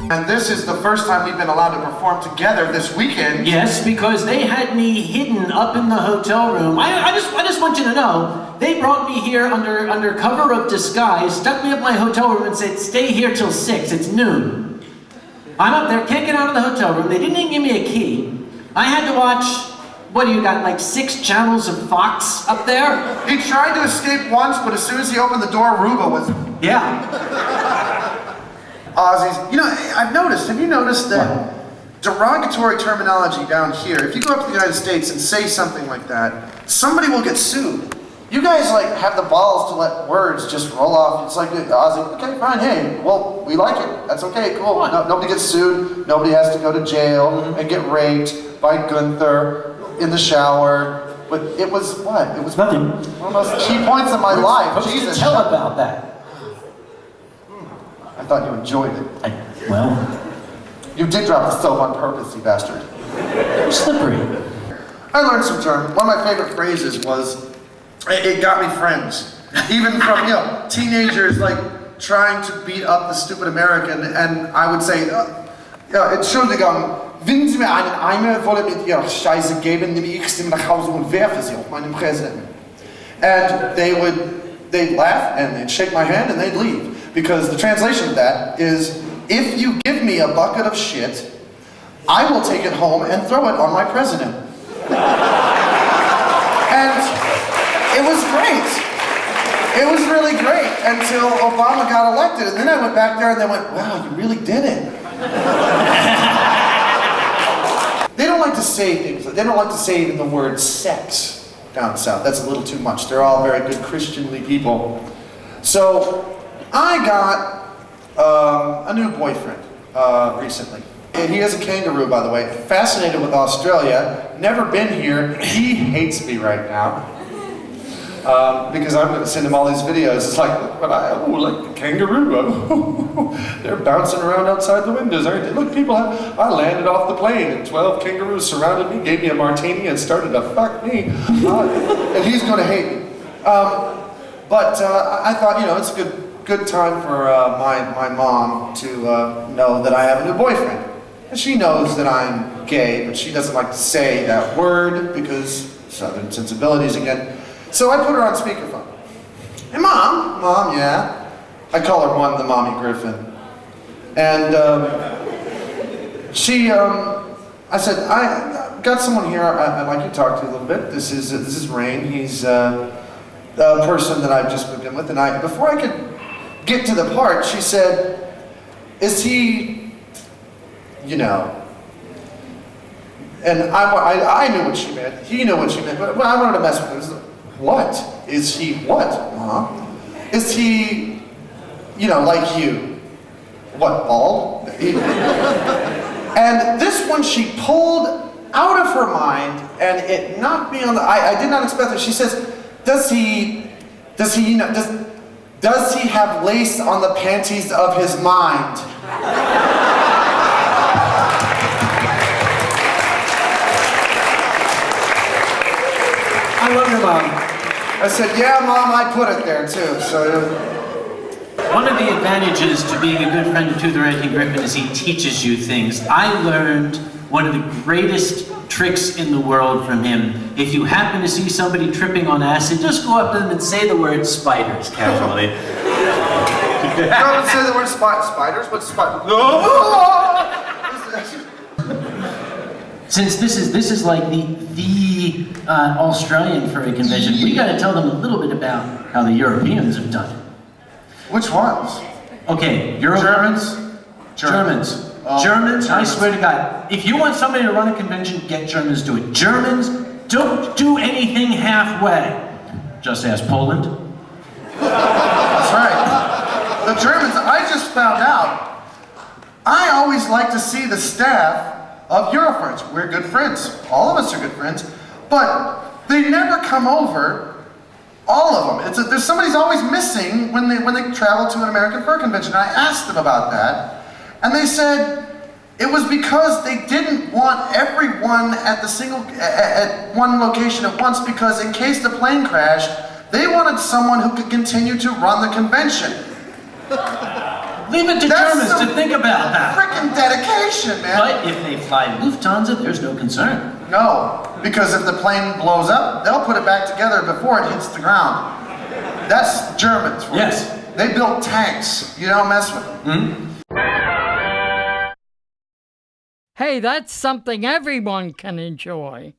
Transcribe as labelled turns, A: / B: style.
A: And this is the first time we've been allowed to perform together this weekend.
B: Yes, because they had me hidden up in the hotel room. I just want you to know, they brought me here under cover of disguise, stuck me up in my hotel room and said, stay here till 6, it's noon. I'm up there, can't get out of the hotel room. They didn't even give me a key. I had to watch, what do you got, like 6 channels of Fox up there?
A: He tried to escape once, but as soon as he opened the door, Ruba was...
B: Yeah.
A: Aussies. You know, I've noticed, have you noticed that derogatory terminology down here, if you go up to the United States and say something like that, somebody will get sued. You guys like have the balls to let words just roll off. It's like Aussie, okay, fine, hey, well, we like it. That's okay, cool. No, nobody gets sued. Nobody has to go to jail and get raped by Gunther in the shower. But it was what? It was
B: nothing.
A: One of those key points in my life. Jesus,
B: tell about that.
A: I thought you enjoyed it.
B: Well,
A: you did drop the soap on purpose, you bastard.
B: Slippery.
A: I learned some German. One of my favorite phrases was, it got me friends. Even from, you know, teenagers like trying to beat up the stupid American, and I would say, Entschuldigung, würden Sie mir einen Eimer voll mit Ihrer Scheiße geben, nehme ich sie nach Hause und werfe sie auf meinen Präsidenten. And they'd laugh and they'd shake my hand and they'd leave. Because the translation of that is, if you give me a bucket of shit, I will take it home and throw it on my president. And it was great. It was really great until Obama got elected. And then I went back there and they went, wow, you really did it. They don't like to say things. They don't like to say even the word sex down south. That's a little too much. They're all very good Christianly people. So I got a new boyfriend recently. And he is a kangaroo, by the way. Fascinated with Australia. Never been here. He hates me right now. Because I'm going to send him all these videos. It's like, but like the kangaroo. They're bouncing around outside the windows, aren't they? Look, people, I landed off the plane and 12 kangaroos surrounded me, gave me a martini and started to fuck me. And he's going to hate me. But I thought, you know, it's a good time for my mom to know that I have a new boyfriend. And she knows that I'm gay, but she doesn't like to say that word because Southern sensibilities again. So I put her on speakerphone. Hey, Mom, yeah. I call her one the Mommy Griffin. And I said, I got someone here I'd like you to talk to a little bit. This is Rain. He's the person that I've just moved in with. And before I could get to the part, she said, is he, you know, and I knew what she meant, he knew what she meant, but I wanted to mess with her. What? Is he what, Mom? Is he, you know, like you? What, bald? And this one she pulled out of her mind, and it knocked me on the, I did not expect it. She says, does he have lace on the panties of his mind?
B: I love your mom.
A: I said, yeah, Mom, I put it there too. So.
B: One of the advantages to being a good friend to the Ranking Griffin is he teaches you things. I learned one of the greatest tricks in the world from him. If you happen to see somebody tripping on acid, just go up to them and say the word spiders casually.
A: Don't say the word spiders, but spiders.
B: Since this is like the Australian furry convention, we got to tell them a little bit about how the Europeans have done it.
A: Which ones?
B: Okay,
A: Germans. Oh,
B: Germans, I swear to God, if you want somebody to run a convention, get Germans to it. Germans don't do anything halfway. Just ask Poland.
A: That's right. The Germans, I just found out, I always like to see the staff of Eurofriends. We're good friends. All of us are good friends. But they never come over, all of them. There's somebody's always missing when they travel to an American Fur Convention. I asked them about that. And they said it was because they didn't want everyone at one location at once, because in case the plane crashed, they wanted someone who could continue to run the convention.
B: Leave it to Germans to think about that.
A: Freaking dedication, man.
B: But if they fly Lufthansa, there's no concern.
A: No, because if the plane blows up, they'll put it back together before it hits the ground. That's Germans. Right?
B: Yes.
A: They built tanks. You don't mess with them.
C: Hey, that's something everyone can enjoy.